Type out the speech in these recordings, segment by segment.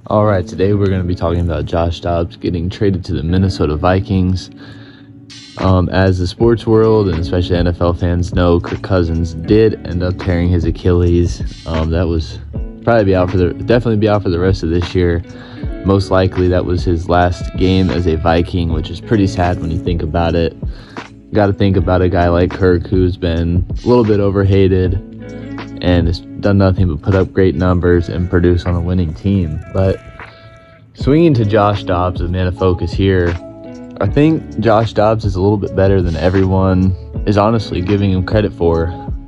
All right, today we're going to be talking about Josh Dobbs getting traded to the Minnesota Vikings. As the sports world and especially NFL fans know, Kirk Cousins did end up tearing his Achilles. That was definitely be out for the rest of this year. Most likely that was his last game as a Viking, which is pretty sad when you think about it. Got to think about a guy like Kirk who's been a little bit overhated and has done nothing but put up great numbers and produce on a winning team. But swinging to Josh Dobbs, the man of focus here, I think Josh Dobbs is a little bit better than everyone is honestly giving him credit for.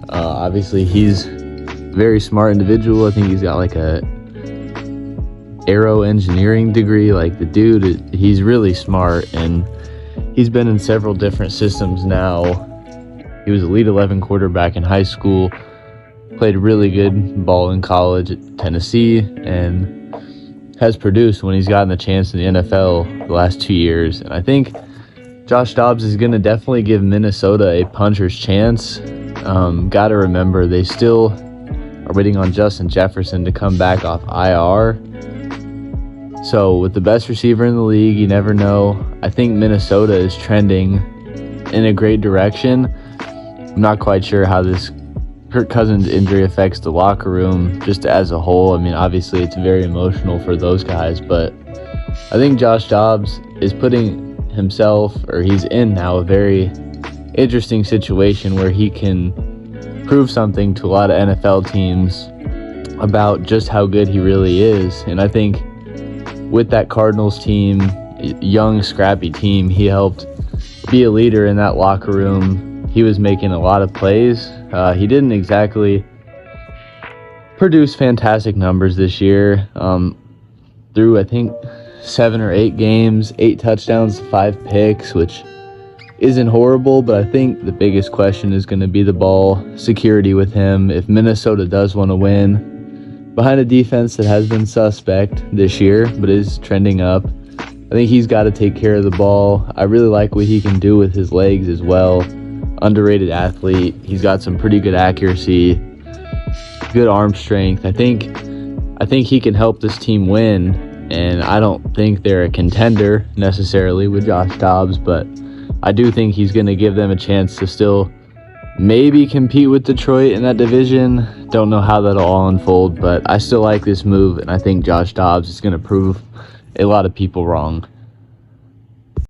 Obviously, he's a very smart individual. I think he's got like a aero engineering degree. Like the dude, he's really smart, and he's been in several different systems now. He was Elite 11 quarterback in high school, played really good ball in college at Tennessee, and has produced when he's gotten the chance in the NFL the last 2 years. And I think Josh Dobbs is going to definitely give Minnesota a puncher's chance. Got to remember, they still are waiting on Justin Jefferson to come back off IR. So with the best receiver in the league, you never know. I think Minnesota is trending in a great direction. I'm not quite sure how this Kirk Cousins injury affects the locker room just as a whole. I mean, obviously it's very emotional for those guys, but I think Josh Dobbs is he's in now a very interesting situation where he can prove something to a lot of NFL teams about just how good he really is. And I think with that Cardinals team, young, scrappy team, he helped be a leader in that locker room. He was making a lot of plays. He didn't exactly produce fantastic numbers this year. Through, I think, 7 or 8 games, 8 touchdowns, 5 picks, which isn't horrible, but I think the biggest question is going to be the ball security with him. If Minnesota does want to win, behind a defense that has been suspect this year, but is trending up, I think he's got to take care of the ball. I really like what he can do with his legs as well. Underrated athlete. He's got some pretty good accuracy, good arm strength. I think he can help this team win, and I don't think they're a contender necessarily with Josh Dobbs, but I do think he's going to give them a chance to still maybe compete with Detroit in that division. Don't know how that'll all unfold, but I still like this move, and I think Josh Dobbs is going to prove a lot of people wrong.